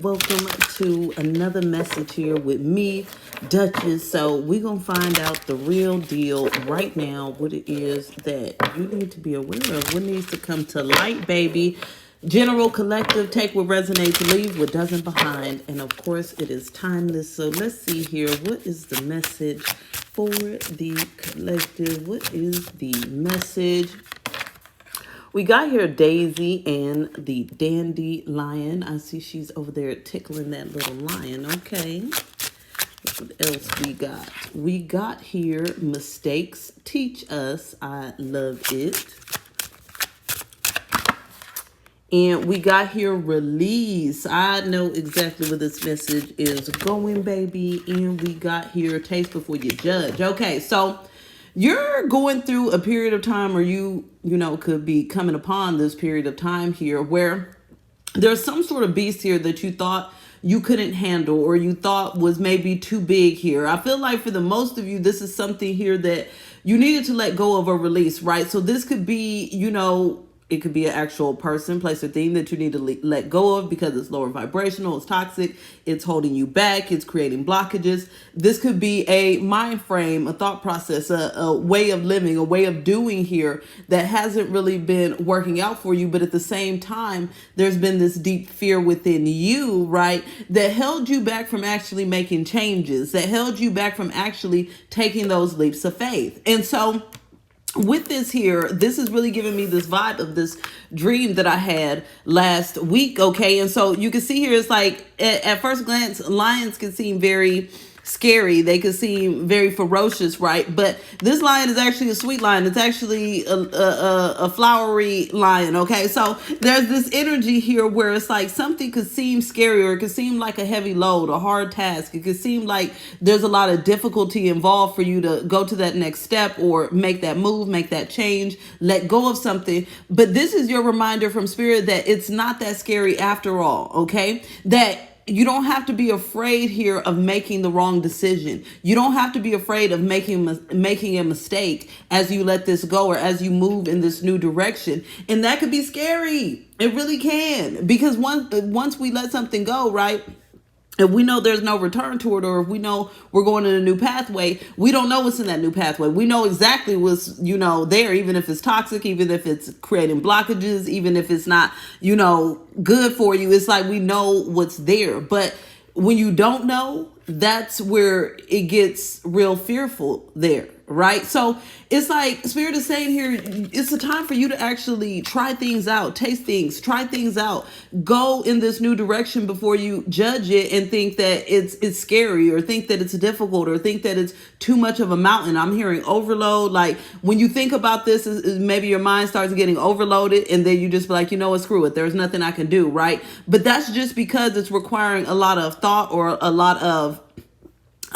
welcome to another message here with me, Duchess. So we're going to find out the real deal right now, what it is that you need to be aware of, what needs to come to light, baby. General collective, take what resonates, leave what doesn't behind. And of course, it is timeless. So let's see here. What is the message for the collective? What is the message? We got here Daisy and the dandelion. I see she's over there tickling that little lion. Okay. What else we got? We got here mistakes teach us. I love it. And we got here release. I know exactly where this message is going, baby. And we got here taste before you judge. Okay, so you're going through a period of time, or you could be coming upon this period of time here where there's some sort of beast here that you thought you couldn't handle, or you thought was maybe too big here. I feel like for the most of you, this is something here that you needed to let go of or release, right? So this could be, it could be an actual person, place, or thing that you need to let go of because it's lower vibrational, it's toxic, it's holding you back, it's creating blockages. This could be a mind frame, a thought process, a way of living, a way of doing here that hasn't really been working out for you. But at the same time, there's been this deep fear within you, right, that held you back from actually making changes, that held you back from actually taking those leaps of faith. And so with this here, this is really giving me this vibe of this dream that I had last week, okay? And so you can see here, it's like, at first glance, lions can seem very scary. They can seem very ferocious, right? But this lion is actually a sweet lion. It's actually a flowery lion, okay? So there's this energy here where it's like something could seem scary, or it could seem like a heavy load, a hard task. It could seem like there's a lot of difficulty involved for you to go to that next step or make that move, make that change, let go of something. But this is your reminder from spirit that it's not that scary after all, okay? That you don't have to be afraid here of making the wrong decision. You don't have to be afraid of making a mistake as you let this go, or as you move in this new direction. And that could be scary. It really can. Because once we let something go, right, if we know there's no return to it, or if we know we're going in a new pathway, we don't know what's in that new pathway. We know exactly what's, there, even if it's toxic, even if it's creating blockages, even if it's not, good for you. It's like we know what's there. But when you don't know, that's where it gets real fearful there, right? So it's like Spirit is saying here, it's a time for you to actually try things out, taste things, try things out, go in this new direction before you judge it and think that it's scary, or think that it's difficult, or think that it's too much of a mountain. I'm hearing overload. Like when you think about this, maybe your mind starts getting overloaded, and then you just be like, what, screw it. There's nothing I can do, right? But that's just because it's requiring a lot of thought or a lot of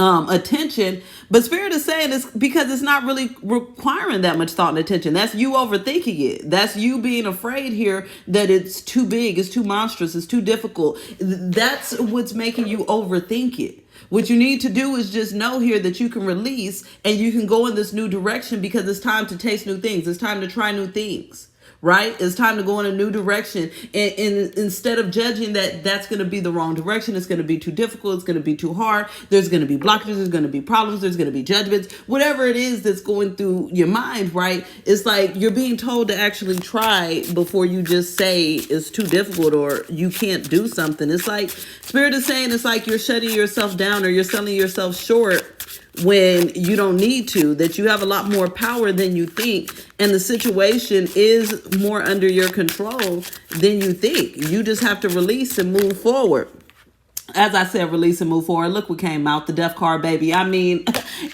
attention. But Spirit is saying it's because it's not really requiring that much thought and attention. That's you overthinking it. That's you being afraid here that it's too big, it's too monstrous, it's too difficult. That's what's making you overthink it. What you need to do is just know here that you can release, and you can go in this new direction, because it's time to taste new things. It's time to try new things. Right? It's time to go in a new direction. And instead of judging that's going to be the wrong direction, it's going to be too difficult, it's going to be too hard, there's going to be blockages, there's going to be problems, there's going to be judgments, whatever it is that's going through your mind, right? It's like you're being told to actually try before you just say it's too difficult or you can't do something. It's like Spirit is saying it's like you're shutting yourself down, or you're selling yourself short when you don't need to, that you have a lot more power than you think, and the situation is more under your control than you think. You just have to release and move forward. As I said, release and move forward. Look what came out, the death card, baby. I mean,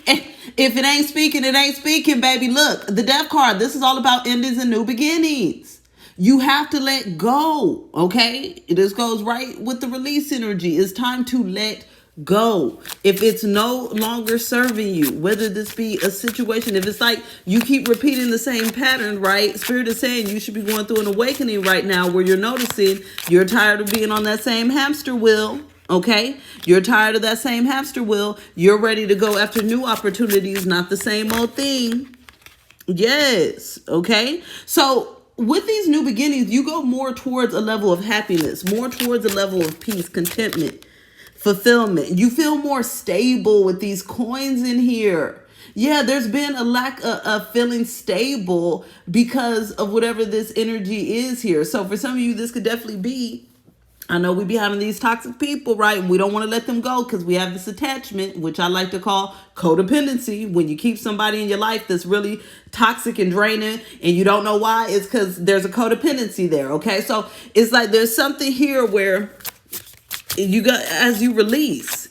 if it ain't speaking, it ain't speaking, baby. Look, the death card, this is all about endings and new beginnings. You have to let go, okay? This goes right with the release energy. It's time to let go. If it's no longer serving you, whether this be a situation, if it's like you keep repeating the same pattern, right? Spirit is saying you should be going through an awakening right now where you're noticing you're tired of being on that same hamster wheel. Okay, you're tired of that same hamster wheel. You're ready to go after new opportunities, not the same old thing. Yes. Okay. So with these new beginnings, you go more towards a level of happiness, more towards a level of peace, contentment, fulfillment. You feel more stable with these coins in here. Yeah, there's been a lack of feeling stable because of whatever this energy is here. So for some of you, this could definitely be, I know we be having these toxic people, right? And we don't want to let them go because we have this attachment, which I like to call codependency. When you keep somebody in your life that's really toxic and draining and you don't know why, it's because there's a codependency there, okay? So it's like there's something here where you got, as you release,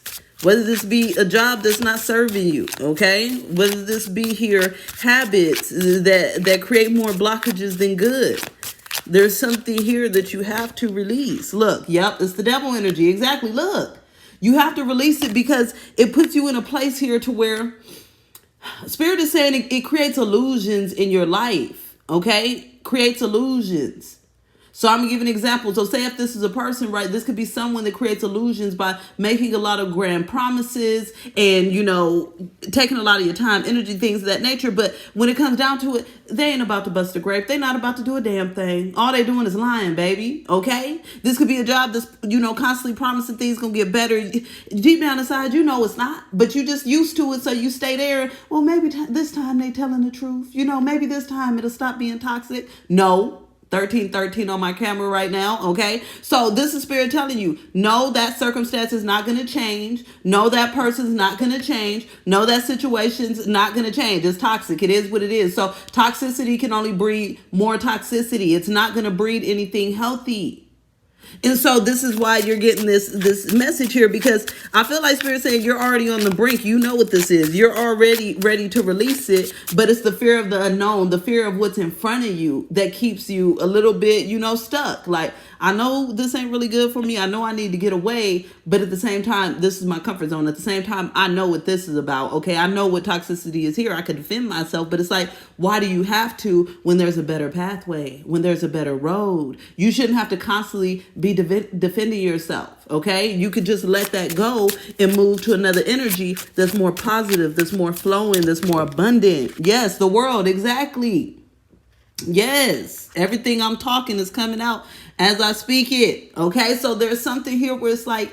whether this be a job that's not serving you, okay? Whether this be here habits that create more blockages than good. There's something here that you have to release. Look, yep, it's the devil energy. Exactly. Look, you have to release it because it puts you in a place here to where Spirit is saying it creates illusions in your life, okay? Creates illusions. So I'm going to give an example. So say if this is a person, right, this could be someone that creates illusions by making a lot of grand promises and, you know, taking a lot of your time, energy, things of that nature. But when it comes down to it, they ain't about to bust a grape. They're not about to do a damn thing. All they doing is lying, baby. Okay? This could be a job that's, you know, constantly promising things going to get better. Deep down inside, you know it's not. But you just used to it, so you stay there. Well, maybe this time they telling the truth. You know, maybe this time it'll stop being toxic. No. 1313 on my camera right now, okay? So this is Spirit telling you, no, that circumstance is not going to change. No, that person's not going to change. No, that situation's not going to change. It's toxic. It is what it is. So toxicity can only breed more toxicity. It's not going to breed anything healthy. And so this is why you're getting this message here, because I feel like Spirit saying you're already on the brink. You know what this is. You're already ready to release it, but it's the fear of the unknown, the fear of what's in front of you that keeps you a little bit, you know, stuck. Like, I know this ain't really good for me. I know I need to get away, but at the same time, this is my comfort zone. At the same time, I know what this is about. Okay, I know what toxicity is here. I could defend myself, but it's like, why do you have to when there's a better pathway, when there's a better road? You shouldn't have to constantly be defending yourself, okay? You could just let that go and move to another energy that's more positive, that's more flowing, that's more abundant. Yes, the world, exactly. Yes, everything I'm talking is coming out as I speak it, okay? So there's something here where it's like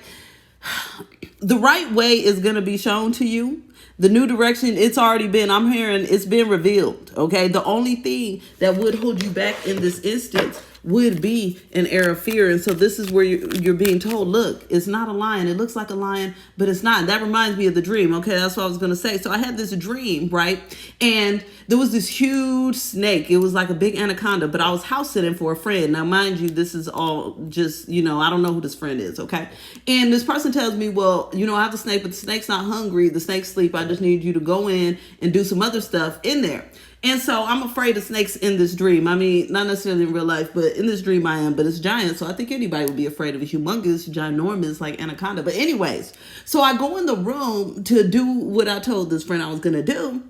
the right way is going to be shown to you. The new direction, it's already been, I'm hearing, it's been revealed, okay? The only thing that would hold you back in this instance would be an air of fear. And so this is where you're being told, look, it's not a lion. It looks like a lion, but it's not. That reminds me of the dream. Okay, that's what I was going to say. So I had this dream, right? And there was this huge snake. It was like a big anaconda, but I was house sitting for a friend. Now, mind you, this is all just, you know, I don't know who this friend is, okay? And this person tells me, well, you know, I have a snake, but the snake's not hungry. The snake's asleep. I just need you to go in and do some other stuff in there. And so I'm afraid of snakes in this dream. I mean, not necessarily in real life, but in this dream I am. But it's giant, so I think anybody would be afraid of a humongous, ginormous, like anaconda. But anyways, so I go in the room to do what I told this friend I was going to do.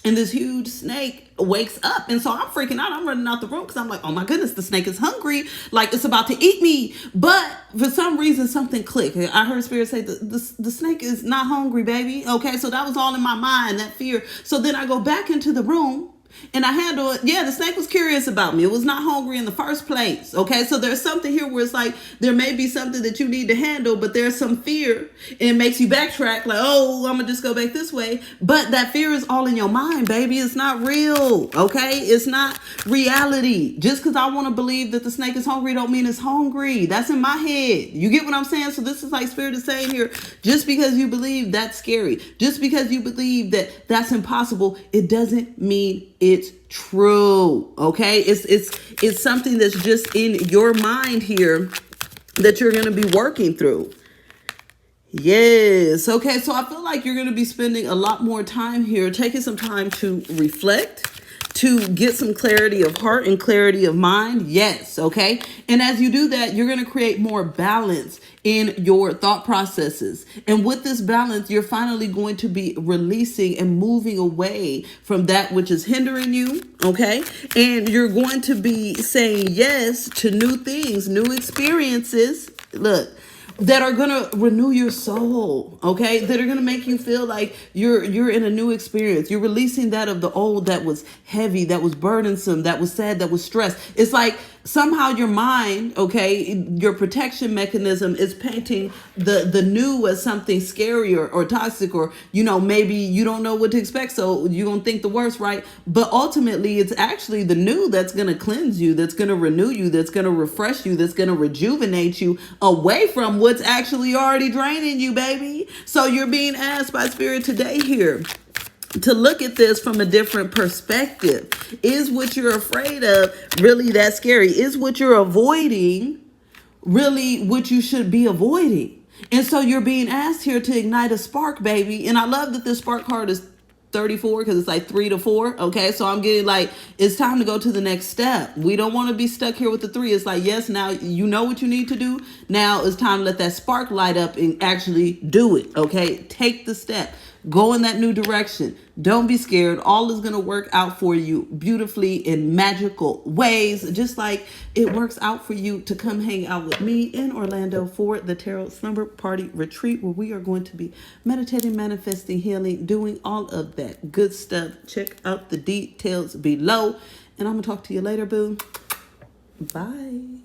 And this huge snake wakes up. And so I'm freaking out. I'm running out the room because I'm like, oh my goodness, the snake is hungry. Like, it's about to eat me. But for some reason, something clicked. I heard Spirit say the snake is not hungry, baby. Okay, so that was all in my mind, that fear. So then I go back into the room. And I handle it. Yeah, the snake was curious about me. It was not hungry in the first place. Okay, so there's something here where it's like there may be something that you need to handle, but there's some fear and it makes you backtrack like, oh, I'm gonna just go back this way. But that fear is all in your mind, baby. It's not real. Okay, it's not reality. Just because I want to believe that the snake is hungry don't mean it's hungry. That's in my head. You get what I'm saying? So this is like Spirit is saying here, just because you believe that's scary, just because you believe that that's impossible, it doesn't mean it's true. Okay, it's something that's just in your mind here that you're going to be working through. Yes. Okay, so I feel like you're going to be spending a lot more time here, taking some time to reflect, to get some clarity of heart and clarity of mind. Yes. Okay. And as you do that, you're going to create more balance in your thought processes. And with this balance, you're finally going to be releasing and moving away from that which is hindering you. Okay. And you're going to be saying yes to new things, new experiences. Look, that are gonna renew your soul, okay? That are gonna make you feel like you're in a new experience. You're releasing that of the old that was heavy, that was burdensome, that was sad, that was stressed. It's like somehow your mind, okay, your protection mechanism is painting the new as something scary or toxic, or maybe you don't know what to expect, so you're gonna think the worst, right? But ultimately it's actually the new that's gonna cleanse you, that's gonna renew you, that's gonna refresh you, that's gonna rejuvenate you away from what's actually already draining you, baby. So you're being asked by Spirit today here to look at this from a different perspective. Is what you're afraid of really that scary? Is what you're avoiding really what you should be avoiding? And so you're being asked here to ignite a spark, baby. And I love that this spark card is 34 because it's like 3 to 4. Okay, so I'm getting like it's time to go to the next step. We don't want to be stuck here with the 3. It's like, yes, now you know what you need to do. Now it's time to let that spark light up and actually do it. Okay, take the step. Go in that new direction. Don't be scared. All is going to work out for you beautifully in magical ways, just like it works out for you to come hang out with me in Orlando for the Tarot Slumber Party Retreat, where we are going to be meditating, manifesting, healing, doing all of that good stuff. Check out the details below. And I'm going to talk to you later, boo. Bye.